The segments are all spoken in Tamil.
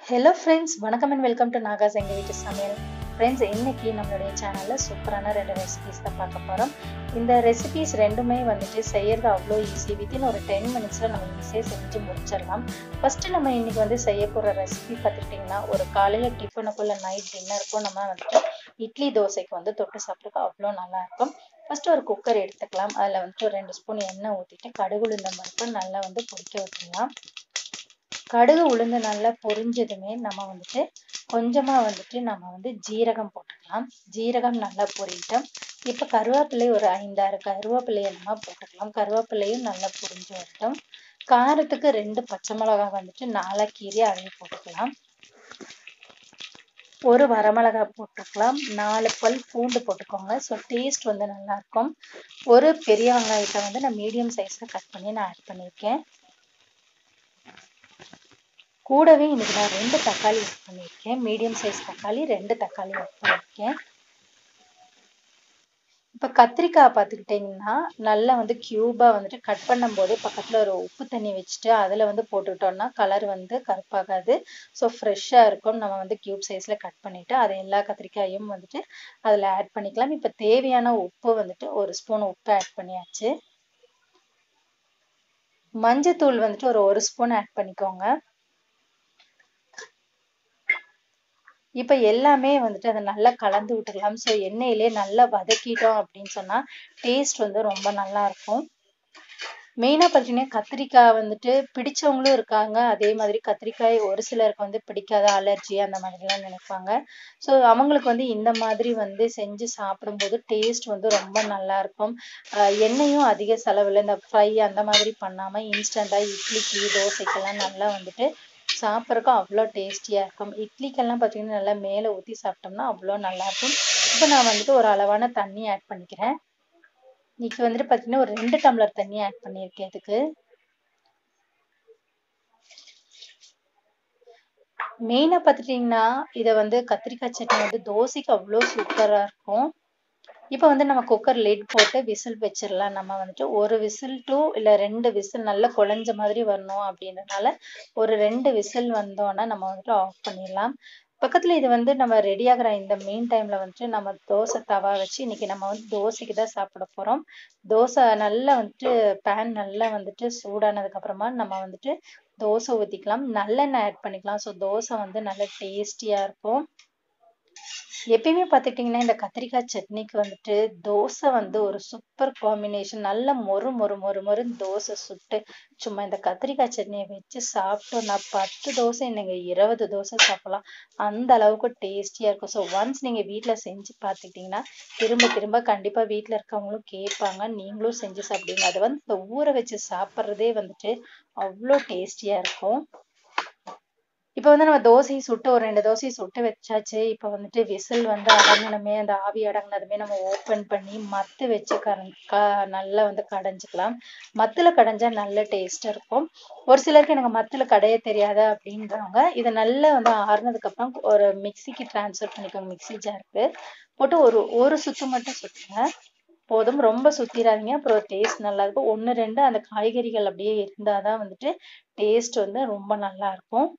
Hello friends, வணக்கம் and welcome to Naga's எங்க வீட்டு சமையல். Friends, இன்னைக்கு நம்மளுடைய சேனல்ல சூப்பரான ரெண்டு ரெசிபீஸ் தான் பார்க்க போறோம். இந்த ரெசிபீஸ் ரெண்டுமே வந்துட்டு செய்யறது அவ்வளோ ஈஸி. வித்தின் ஒரு 10 மினிட்ஸ்ல நம்ம ஈஸியா செஞ்சு முடிச்சிடலாம். ஃபர்ஸ்ட் நம்ம இன்னைக்கு வந்து செய்ய போற ரெசிபி பார்த்துக்கிட்டிங்கன்னா, ஒரு காலையில டிஃபனுக்குள்ள நைட் டின்னருக்கும் நம்ம வந்துட்டு இட்லி தோசைக்கு வந்து தொட்டு சாப்பிட்றதுக்கு அவ்வளோ நல்லா இருக்கும். ஃபர்ஸ்ட் ஒரு குக்கர் எடுத்துக்கலாம். அதில் வந்துட்டு ஒரு 2 ஸ்பூன் எண்ணெய் ஊற்றிட்டு கடுகு உளுந்த பருப்பு நல்லா வந்து பொரிக்க விட்டுக்கலாம். கடுகு உளுந்து நல்லா பொரிஞ்சதுமே நம்ம வந்துட்டு கொஞ்சமா வந்துட்டு நம்ம வந்து ஜீரகம் போட்டுக்கலாம். ஜீரகம் நல்லா பொரிட்டோம். இப்போ கருவேப்பிலை ஒரு 5-6 கருவேப்பிலையை நம்ம போட்டுக்கலாம். கருவேப்பிலையும் நல்லா பொரிஞ்சு வரட்டும். காரத்துக்கு 2 பச்சை மிளகாய் வந்துட்டு 4 கீரை அதையும் போட்டுக்கலாம். ஒரு வரமிளகாய் போட்டுக்கலாம். 4 பல் பூண்டு போட்டுக்கோங்க. ஸோ டேஸ்ட் வந்து நல்லா இருக்கும். ஒரு பெரிய வெங்காயத்தை வந்து நான் மீடியம் சைஸ்ல கட் பண்ணி நான் ஆட் பண்ணியிருக்கேன். கூடவே இன்னைக்கு நான் 2 தக்காளி ஆட் பண்ணியிருக்கேன். மீடியம் சைஸ் தக்காளி 2 தக்காளி ஆட் பண்ணியிருக்கேன். இப்போ கத்திரிக்காய் பார்த்துக்கிட்டிங்கன்னா நல்லா வந்து க்யூபாக வந்துட்டு கட் பண்ணும்போது பக்கத்தில் ஒரு உப்பு தண்ணி வச்சுட்டு அதில் வந்து போட்டுக்கிட்டோம்னா கலர் வந்து கருப்பாகாது. ஸோ ஃப்ரெஷ்ஷாக இருக்கும். நம்ம வந்து க்யூப் சைஸில் கட் பண்ணிவிட்டு அதை எல்லா கத்திரிக்காயும் வந்துட்டு அதில் ஆட் பண்ணிக்கலாம். இப்போ தேவையான உப்பு வந்துட்டு 1 ஸ்பூன் உப்பு ஆட் பண்ணியாச்சு. மஞ்சத்தூள் வந்துட்டு ஒரு ஸ்பூன் ஆட் பண்ணிக்கோங்க. இப்போ எல்லாமே வந்துட்டு அதை நல்லா கலந்து விட்டுக்கலாம். ஸோ எண்ணெயிலே நல்லா வதக்கிட்டோம் அப்படின்னு சொன்னால் டேஸ்ட் வந்து ரொம்ப நல்லா இருக்கும். மெயினாக பார்த்தீங்கன்னா கத்திரிக்காய் வந்துட்டு பிடிச்சவங்களும் இருக்காங்க. அதே மாதிரி கத்திரிக்காய் ஒரு சிலருக்கு வந்து பிடிக்காத அலர்ஜி அந்த மாதிரிலாம் நினைப்பாங்க. ஸோ அவங்களுக்கு வந்து இந்த மாதிரி வந்து செஞ்சு சாப்பிடும்போது டேஸ்ட் வந்து ரொம்ப நல்லா இருக்கும். எண்ணெயும் அதிக செலவில் இந்த ஃப்ரை அந்த மாதிரி பண்ணாமல் இன்ஸ்டண்ட்டாக இட்லிக்கு தோசைக்கெல்லாம் நல்லா வந்துட்டு சாப்பிட்றதுக்கு அவ்வளோ டேஸ்டியாக இருக்கும். இட்லிக்கெல்லாம் பார்த்தீங்கன்னா நல்லா மேலே ஊற்றி சாப்பிட்டோம்னா அவ்வளோ நல்லாயிருக்கும். இப்போ நான் வந்துட்டு ஒரு அளவான தண்ணி ஆட் பண்ணிக்கிறேன். இன்னைக்கு வந்துட்டு பார்த்தீங்கன்னா ஒரு 2 டம்ளர் தண்ணி ஆட் பண்ணியிருக்கேன் இதுக்கு. மெயினாக பார்த்துட்டிங்கன்னா இதை வந்து கத்திரிக்காய் சட்னி வந்து தோசைக்கு அவ்வளோ சூப்பராக இருக்கும். இப்போ வந்து நம்ம குக்கர் லிட் போட்டு விசில் வச்சிடலாம். நம்ம வந்துட்டு ஒரு விசில் டூ இல்லை 2 விசில் நல்லா குழஞ்ச மாதிரி வரணும் அப்படின்றனால ஒரு 2 விசில் வந்தோன்னா நம்ம வந்துட்டு ஆஃப் பண்ணிடலாம். பக்கத்தில் இது வந்து நம்ம ரெடி ஆகிற இந்த மெயின் டைமில் வந்துட்டு நம்ம தோசை தவா வச்சு இன்னைக்கு நம்ம வந்து தோசைக்கு தான் சாப்பிட போகிறோம். தோசை நல்லா வந்துட்டு பேன் நல்லா வந்துட்டு சூடானதுக்கப்புறமா நம்ம வந்துட்டு தோசை ஊற்றிக்கலாம். நல்லெண்ணெய் ஆட் பண்ணிக்கலாம். ஸோ தோசை வந்து நல்லா டேஸ்டியாக இருக்கும். எப்பயுமே பார்த்துக்கிட்டிங்கன்னா இந்த கத்திரிக்காய் சட்னிக்கு வந்துட்டு தோசை வந்து ஒரு சூப்பர் காம்பினேஷன். நல்ல மொறு மொறு மொறு மொறுன்னு தோசை சுட்டு சும்மா இந்த கத்திரிக்காய் சட்னியை வச்சு சாப்பிட்டோம்னா 10 தோசை நீங்கள் 20 தோசை சாப்பிடலாம். அந்த அளவுக்கு டேஸ்டியாக இருக்கும். ஸோ ஒன்ஸ் நீங்கள் வீட்டில் செஞ்சு பார்த்துக்கிட்டிங்கன்னா திரும்ப திரும்ப கண்டிப்பாக வீட்டில் இருக்கவங்களும் கேட்பாங்க. நீங்களும் செஞ்சு சாப்பிடுவீங்க. அது வந்து இந்த ஊற வச்சு சாப்பிட்றதே வந்துட்டு அவ்வளோ டேஸ்டியாக இருக்கும். இப்போ வந்து நம்ம தோசையை சுட்டு ஒரு 2 தோசையை சுட்டு வச்சாச்சு. இப்போ வந்துட்டு விசில் வந்து அடங்கினமே அந்த ஆவி அடங்கினதுமே நம்ம ஓப்பன் பண்ணி மத்து வச்சு நல்லா வந்து கடைஞ்சிக்கலாம். மத்தில் கடைஞ்சா நல்ல டேஸ்ட் இருக்கும். ஒரு சிலருக்கு எனக்கு மத்தில் கடைய தெரியாது அப்படின்றவங்க இதை நல்லா வந்து ஆறுனதுக்கப்புறம் ஒரு மிக்சிக்கு ட்ரான்ஸ்ஃபர் பண்ணிக்கோங்க. மிக்சி ஜாருக்கு போட்டு ஒரு சுத்து மட்டும் சுற்றுங்க போதும். ரொம்ப சுத்திராதீங்க. அப்புறம் டேஸ்ட் நல்லா இருக்கும். 1 2 அந்த காய்கறிகள் அப்படியே இருந்தால் தான் வந்துட்டு டேஸ்ட் வந்து ரொம்ப நல்லா இருக்கும்.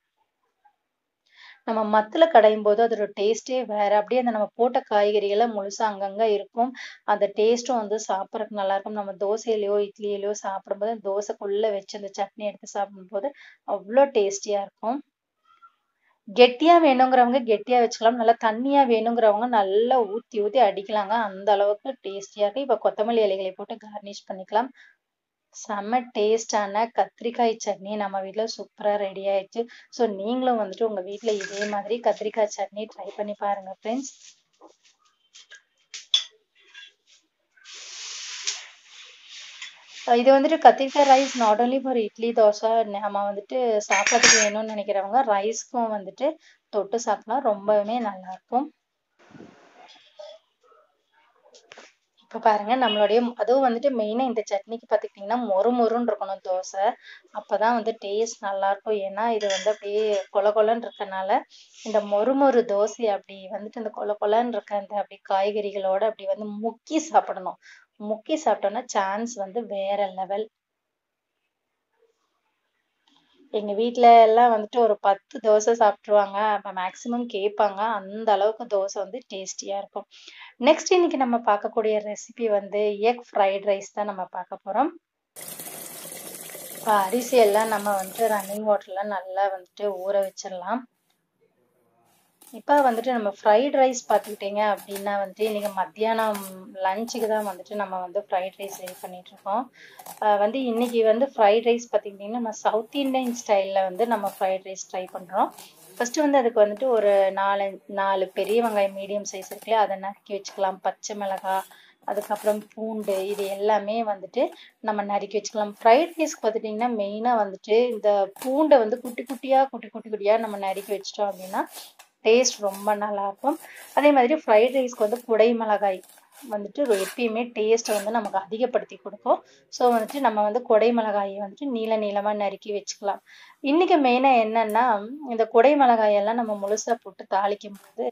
நம்ம மத்துல கடையும் போது அதோட டேஸ்டே வேற. அப்படியே அந்த நம்ம போட்ட காய்கறிகளை முழுசா அங்கங்க இருக்கும். அந்த டேஸ்ட்டும் வந்து சாப்பிட்றதுக்கு நல்லா இருக்கும். நம்ம தோசையிலையோ இட்லியிலையோ சாப்பிடும்போது தோசைக்குள்ள வச்சு அந்த சட்னி எடுத்து சாப்பிடும்போது அவ்வளோ டேஸ்டியா இருக்கும். கெட்டியா வேணுங்கிறவங்க கெட்டியா வச்சுக்கலாம். நல்லா தண்ணியா வேணுங்கிறவங்க நல்லா ஊத்தி ஊத்தி அடிக்கலாங்க. அந்த அளவுக்கு டேஸ்டியா இருக்கு. இப்போ கொத்தமல்லி இலைகளை போட்டு கார்னிஷ் பண்ணிக்கலாம். செம்ம டேஸ்டான கத்திரிக்காய் சட்னி நம்ம வீட்டில் சூப்பராக ரெடி ஆயிடுச்சு. ஸோ நீங்களும் வந்துட்டு உங்கள் வீட்டில் இதே மாதிரி கத்திரிக்காய் சட்னி ட்ரை பண்ணி பாருங்க ஃப்ரெண்ட்ஸ். இது வந்துட்டு கத்திரிக்காய் rice not only for idli dosa. நம்ம வந்துட்டு சாப்பாட்டுக்கு வேணும்னு நினைக்கிறவங்க ரைஸ்க்கும் வந்துட்டு தொட்டு சாப்பிடலாம். ரொம்பவுமே நல்லா இருக்கும். இப்போ பாருங்க நம்மளுடைய அதுவும் வந்துட்டு மெயினாக இந்த சட்னிக்கு பார்த்துக்கிட்டிங்கன்னா மொறு மொறுன்னு இருக்கணும் தோசை. அப்போ தான் வந்து டேஸ்ட் நல்லாயிருக்கும். ஏன்னா இது வந்து அப்படியே கொல கொலன்னு இருக்கனால இந்த மொறு மொறு தோசை அப்படி வந்துட்டு இந்த கொல கொலன்னு இருக்க அந்த அப்படி காய்கறிகளோட அப்படி வந்து முக்கி சாப்பிடணும். முக்கி சாப்பிட்டோன்னா சான்ஸ் வந்து வேற லெவல். எங்க வீட்ல எல்லாம் வந்துட்டு ஒரு 10 தோசை சாப்பிட்டுருவாங்க. அப்ப மேக்ஸிமம் கேட்பாங்க. அந்த அளவுக்கு தோசை வந்து டேஸ்டியா இருக்கும். நெக்ஸ்ட் இன்னைக்கு நம்ம பார்க்கக்கூடிய ரெசிபி வந்து எக் ஃப்ரைட் ரைஸ் தான் நம்ம பார்க்க போறோம். அரிசி எல்லாம் நம்ம வந்துட்டு ரன்னிங் வாட்டர்ல நல்லா வந்துட்டு ஊற வச்சிடலாம். இப்போ வந்துட்டு நம்ம ஃப்ரைட் ரைஸ் பார்த்துக்கிட்டிங்க அப்படின்னா வந்துட்டு இன்னைக்கு மத்தியானம் லஞ்சுக்கு தான் வந்துட்டு நம்ம வந்து ஃப்ரைட் ரைஸ் ரெடி பண்ணிட்டு இருக்கோம். வந்து இன்னைக்கு வந்து ஃப்ரைட் ரைஸ் பார்த்துக்கிட்டிங்கன்னா நம்ம சவுத் இந்தியன் ஸ்டைலில் வந்து நம்ம ஃப்ரைட் ரைஸ் ட்ரை பண்ணுறோம். ஃபர்ஸ்ட் வந்து அதுக்கு வந்துட்டு ஒரு 4 பெரிய வெங்காயம் மீடியம் சைஸ் இருக்குல்ல, அதை நறுக்கி வச்சுக்கலாம். பச்சை மிளகாய், அதுக்கப்புறம் பூண்டு, இது எல்லாமே வந்துட்டு நம்ம நறுக்கி வச்சுக்கலாம். ஃப்ரைட் ரைஸ்க்கு பார்த்துட்டிங்கன்னா மெயினாக வந்துட்டு இந்த பூண்டை வந்து குட்டி குட்டியாக நம்ம நறுக்கி வச்சிட்டோம் அப்படின்னா டேஸ்ட் ரொம்ப நல்லா இருக்கும். அதே மாதிரி ஃப்ரைட் ரைஸ்க்கு வந்து குடை மிளகாய் வந்துட்டு எப்பயுமே டேஸ்ட்டை வந்து நமக்கு அதிகப்படுத்தி கொடுக்கும். ஸோ வந்துட்டு நம்ம வந்து குடை மிளகாயை வந்துட்டு நீளமா நறுக்கி வச்சுக்கலாம். இன்னைக்கு மெயினாக என்னன்னா, இந்த குடை மிளகாயெல்லாம் நம்ம முழுசா போட்டு தாளிக்கும் போது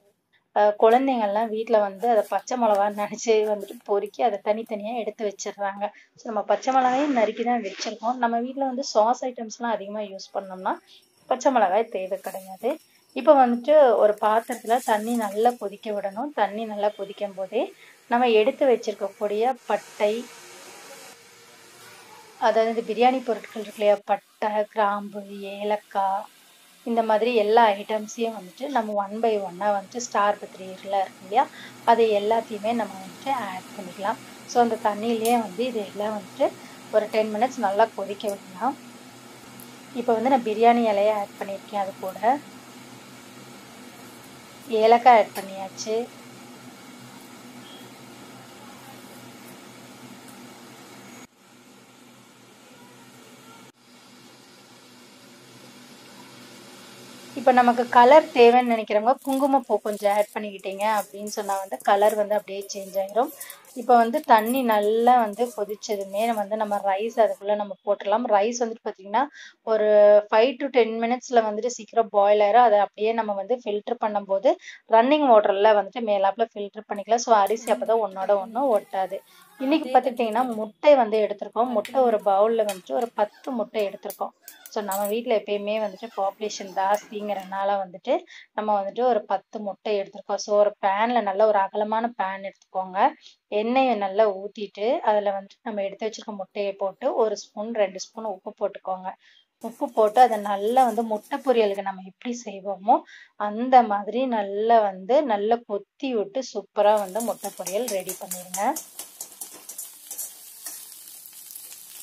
குழந்தைங்கள்லாம் வீட்டில் வந்து அதை பச்சை மிளகான்னு நினச்சி வந்துட்டு பொறுக்கி அதை தனித்தனியாக எடுத்து வச்சிடுறாங்க. ஸோ நம்ம பச்சை மிளகாயும் நறுக்கி தான் வச்சுருக்கோம். நம்ம வீட்டில் வந்து சாஸ் ஐட்டம்ஸ்லாம் அதிகமாக யூஸ் பண்ணோம்னா பச்சை மிளகாய் தேவை கிடையாது. இப்போ வந்துட்டு ஒரு பாத்திரத்துல தண்ணி நல்லா கொதிக்க விடணும். தண்ணி நல்லா கொதிக்கும் போதே நம்ம எடுத்து வச்சிருக்கக்கூடிய பட்டை, அதாவது பிரியாணி பொருட்கள் இருக்கு இல்லையா, பட்டை, கிராம்பு, ஏலக்காய், இந்த மாதிரி எல்லா ஐட்டம்ஸையும் வந்துட்டு நம்ம 1 by 1 வந்துட்டு ஸ்டார் பத்திரி இருக்கு இல்லையா, அதை எல்லாத்தையுமே நம்ம வந்துட்டு ஆட் பண்ணிக்கலாம். ஸோ அந்த தண்ணியிலேயே வந்து இது எல்லாம் வந்துட்டு ஒரு 10 minutes நல்லா கொதிக்க விடலாம். இப்போ வந்து நான் பிரியாணி இலையை ஆட் பண்ணியிருக்கேன். அது கூட ஏலக்காய் ஆட் பண்ணியாச்சு. இப்போ நமக்கு கலர் தேவைன்னு நினைக்கிறவங்க குங்குமப்பூ கொஞ்சம் ஆட் பண்ணிக்கிட்டீங்க அப்படின்னு சொன்னா வந்து கலர் வந்து அப்படியே சேஞ்ச் ஆயிரும். இப்போ வந்து தண்ணி நல்லா வந்து கொதிச்சதுமே வந்து நம்ம ரைஸ் அதுக்குள்ள நம்ம போட்டுடலாம். ரைஸ் வந்துட்டு பார்த்தீங்கன்னா ஒரு 5 to 10 minutesல வந்துட்டு சீக்கிரம் பாயில் ஆயிரும். அதை அப்படியே நம்ம வந்து ஃபில்டர் பண்ணும்போது ரன்னிங் வாட்டர்ல வந்துட்டு மேலாப்புல ஃபில்டர் பண்ணிக்கலாம். ஸோ அரிசி அப்பதான் ஒன்னோட ஒன்று ஒட்டாது. இன்னைக்கு பார்த்துக்கிட்டிங்கன்னா முட்டை வந்து எடுத்திருக்கோம். முட்டை ஒரு பவுலில் வந்துட்டு ஒரு 10 முட்டை எடுத்திருக்கோம். ஸோ நம்ம வீட்டில் எப்பயுமே வந்துட்டு பாப்புலேஷன் ஜாஸ்திங்கிறனால வந்துட்டு நம்ம வந்துட்டு ஒரு 10 முட்டை எடுத்திருக்கோம். ஸோ ஒரு பேனில் நல்ல ஒரு அகலமான பேன் எடுத்துக்கோங்க. எண்ணெயை நல்லா ஊற்றிட்டு அதில் வந்துட்டு நம்ம எடுத்து வச்சிருக்க முட்டையை போட்டு 1 ஸ்பூன் 2 ஸ்பூன் உப்பு போட்டுக்கோங்க. உப்பு போட்டு அதை நல்லா வந்து முட்டை பொரியலுக்கு நம்ம எப்படி செய்வோமோ அந்த மாதிரி நல்லா கொத்தி விட்டு சூப்பராக வந்து முட்டை பொரியல் ரெடி பண்ணிடுங்க.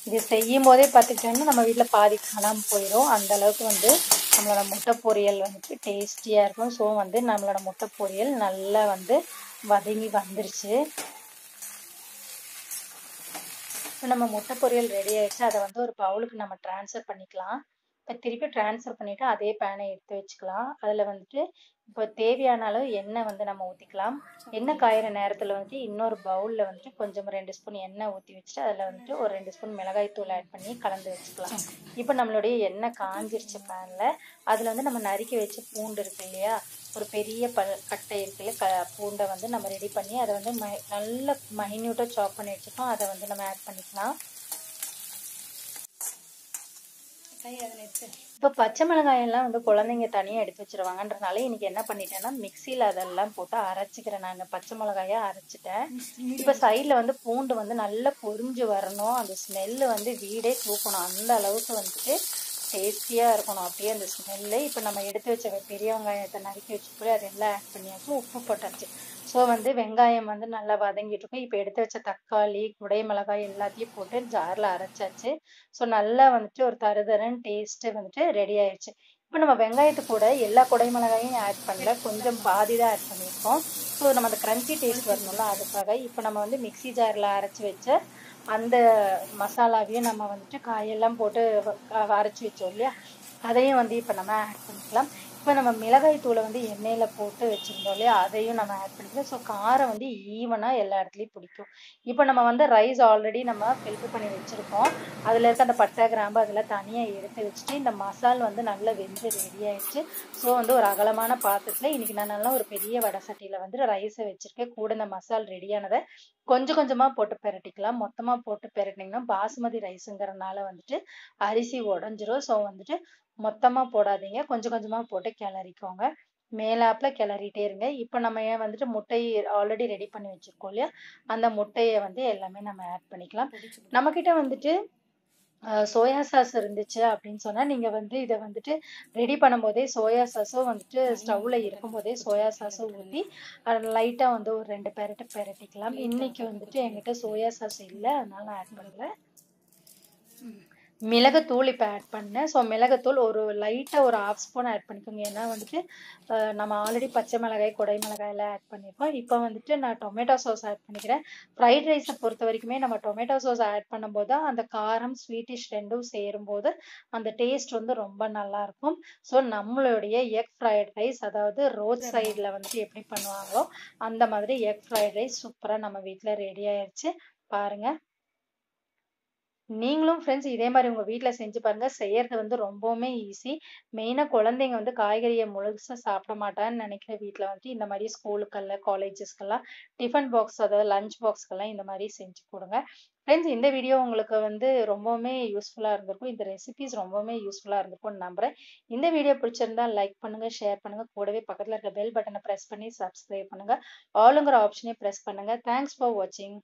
இது செய்யும் போதே பார்த்துக்கிட்டோம்னா நம்ம வீட்டில் பாதி காணாமல் போயிடும். அந்த அளவுக்கு வந்து நம்மளோட முட்டை பொரியல் வந்துட்டு டேஸ்டியாக இருக்கும். ஸோ வந்து நம்மளோட முட்டை பொரியல் நல்லா வந்து வதங்கி வந்துருச்சு. இப்போ நம்ம முட்டை பொரியல் ரெடி ஆயிடுச்சு. அதை வந்து ஒரு பவுலுக்கு நம்ம ட்ரான்ஸ்ஃபர் பண்ணிக்கலாம். இப்போ திருப்பி ட்ரான்ஸ்ஃபர் பண்ணிவிட்டு அதே பேனை எடுத்து வச்சுக்கலாம். அதில் வந்துட்டு இப்போ தேவையான அளவு எண்ணெய் வந்து நம்ம ஊற்றிக்கலாம். எண்ணெய் காயிற நேரத்தில் வந்துட்டு இன்னொரு பவுலில் வந்துட்டு கொஞ்சம் 2 ஸ்பூன் எண்ணெய் ஊற்றி வச்சுட்டு அதில் வந்துட்டு ஒரு 2 ஸ்பூன் மிளகாய் தூள் ஆட் பண்ணி கலந்து வச்சுக்கலாம். இப்போ நம்மளுடைய எண்ணெய் காஞ்சிருச்சு பேனில். அதில் வந்து நம்ம நறுக்கி வச்ச பூண்டு இருக்கு இல்லையா, ஒரு பெரிய கட்டை இருக்குல்ல, பூண்டை வந்து நம்ம ரெடி பண்ணி அதை வந்து நல்ல மைன்யூட்டாக சாப் பண்ணி வச்சுருக்கோம். அதை வந்து நம்ம ஆட் பண்ணிக்கலாம். இப்போ பச்சை மிளகாயெல்லாம் வந்து குழந்தைங்க தனியாக எடுத்து வச்சிருவாங்கன்றனால இன்னைக்கு என்ன பண்ணிட்டேன்னா மிக்சியில் அதெல்லாம் போட்டு அரைச்சிக்கிறேன். நான் பச்சை மிளகாயை அரைச்சிட்டேன். இப்போ சைடில் வந்து பூண்டு வந்து நல்லா பொரிஞ்சு வரணும். அந்த ஸ்மெல்லு வந்து வீடே தூக்கணும். அந்த அளவுக்கு வந்துட்டு டேஸ்டியாக இருக்கணும் அப்படியே அந்த ஸ்மெல்லு. இப்போ நம்ம எடுத்து வச்ச பெரிய வெங்காயத்தை நறுக்கி வச்சுக்கூட அதெல்லாம் ஆட் பண்ணியாச்சு. உப்பு போட்டாச்சு. ஸோ வந்து வெங்காயம் வந்து நல்லா வதங்கிட்டு இருக்கும். இப்போ எடுத்து வச்ச தக்காளி, குடை மிளகாய் எல்லாத்தையும் போட்டு ஜாரில் அரைச்சாச்சு. ஸோ நல்லா வந்துட்டு ஒரு தருதரன் டேஸ்ட்டு வந்துட்டு ரெடி ஆயிடுச்சு. இப்போ நம்ம வெங்காயத்து கூட எல்லா குடை மிளகாயும் ஆட் பண்ணல, கொஞ்சம் பாதி தான் ஆட் பண்ணியிருக்கோம். ஸோ நம்ம அந்த கிரன்ச்சி டேஸ்ட் வரணும்ல, அதுக்காக இப்போ நம்ம வந்து மிக்சி ஜாரில் அரைச்சி வச்ச அந்த மசாலாவையும் நம்ம வந்துட்டு காயெல்லாம் போட்டு அரைச்சி வச்சோம் இல்லையா, அதையும் வந்து இப்போ நம்ம ஆட் பண்ணிக்கலாம். இப்போ நம்ம மிளகாய் தூளை வந்து எண்ணெயில் போட்டு வச்சுருந்தோம் இல்லையா, அதையும் நம்ம ஆட் பண்ணிக்கலாம். ஸோ காரம் வந்து ஈவனாக எல்லா இடத்துலையும் பிடிக்கும். இப்போ நம்ம வந்து ரைஸ் ஆல்ரெடி நம்ம ஃபில்டர் பண்ணி வச்சுருக்கோம். அதில் இருக்க அந்த பட்டை கிராம்பு அதெல்லாம் தனியாக எடுத்து வச்சுட்டு இந்த மசால் வந்து நல்லா வெந்து ரெடி ஆயிடுச்சு. ஸோ வந்து ஒரு அகலமான பாத்திரத்தில் இன்றைக்கி நான் நல்லா ஒரு பெரிய வடை சட்டியில் வந்து ரைஸை வச்சுருக்கேன். கூட இந்த மசால் ரெடியானதை கொஞ்சம் கொஞ்சமாக போட்டு பெரட்டிக்கலாம். மொத்தமாக போட்டு பெரட்டினீங்கன்னா பாசுமதி ரைஸுங்கிறனால வந்துட்டு அரிசி உடஞ்சிரும். ஸோ வந்துட்டு மொத்தமா போடாதீங்க. கொஞ்சம் கொஞ்சமா போட்டு கிளறிக்கோங்க. மேலாப்புல கிளறிட்டே இருங்க. இப்போ நம்ம வந்துட்டு முட்டை ஆல்ரெடி ரெடி பண்ணி வச்சிருக்கோம் இல்லையா? அந்த முட்டைய வந்து எல்லாமே நம்ம ஆட் பண்ணிக்கலாம். நம்மகிட்ட வந்துட்டு சோயா சாஸ் இருந்துச்சு அப்படின்னு சொன்னா நீங்க வந்து இதை வந்துட்டு ரெடி பண்ணும்போதே சோயா சாஸும் வந்துட்டு ஸ்டவ்ல இருக்கும்போதே சோயா சாஸும் ஊற்றி லைட்டா வந்து ஒரு 2 பெரட்டு பெரட்டிக்கலாம். இன்னைக்கு வந்துட்டு என்கிட்ட சோயா சாஸ் இல்லை, அதனால நான் ஆட் பண்ணல. மிளகுத்தூள் இப்போ ஆட் பண்ணேன். ஸோ மிளகுத்தூள் ஒரு லைட்டாக ஒரு 1/2 ஸ்பூன் ஆட் பண்ணிக்கோங்க. ஏன்னா வந்துட்டு நம்ம ஆல்ரெடி பச்சை மிளகாய் குடை மிளகாய் எல்லாம் ஆட் பண்ணியிருக்கோம். இப்போ வந்துட்டு நான் டொமேட்டோ சாஸ் ஆட் பண்ணிக்கிறேன். ஃப்ரைட் ரைஸை பொறுத்த வரைக்குமே நம்ம டொமேட்டோ சாஸ் ஆட் பண்ணும்போது தான் அந்த காரம் ஸ்வீட்டிஷ் ரெண்டும் சேரும்போது அந்த டேஸ்ட் வந்து ரொம்ப நல்லா இருக்கும். ஸோ நம்மளுடைய எக் ஃப்ரைட் ரைஸ், அதாவது ரோட் சைடில் வந்துட்டு எப்படி பண்ணுவாங்களோ அந்த மாதிரி எக் ஃப்ரைட் ரைஸ் சூப்பராக நம்ம வீட்டில் ரெடி ஆயிடுச்சு. பாருங்க. நீங்களும் ஃப்ரெண்ட்ஸ் இதே மாதிரி உங்க வீட்ல செஞ்சு பாருங்க. செய்யறது வந்து ரொம்பவுமே ஈஸி. மெயினா குழந்தைங்க வந்து காய்கறியை முழுசா சாப்பிட மாட்டான்னு நினைக்கிற வீட்ல வந்துட்டு இந்த மாதிரி ஸ்கூலுக்கெல்லாம் காலேஜஸ்க்கெல்லாம் டிஃபன் பாக்ஸ், அதாவது லஞ்ச் பாக்ஸ்க்கெல்லாம் இந்த மாதிரி செஞ்சு கொடுங்க. ஃப்ரெண்ட்ஸ் இந்த வீடியோ உங்களுக்கு வந்து ரொம்பவுமே யூஸ்ஃபுல்லா இருந்திருக்கும். இந்த ரெசிபிஸ் ரொம்பவுமே யூஸ்ஃபுல்லா இருந்திருக்கும்னு நம்புறேன். இந்த வீடியோ பிடிச்சிருந்தா லைக் பண்ணுங்க, ஷேர் பண்ணுங்க, கூடவே பக்கத்துல இருக்க பெல் பட்டனை பிரஸ் பண்ணி சப்ஸ்கிரைப் பண்ணுங்க. ஆளுங்கிற ஆப்ஷனே பிரஸ் பண்ணுங்க. தேங்க்ஸ் ஃபார் வாட்சிங்.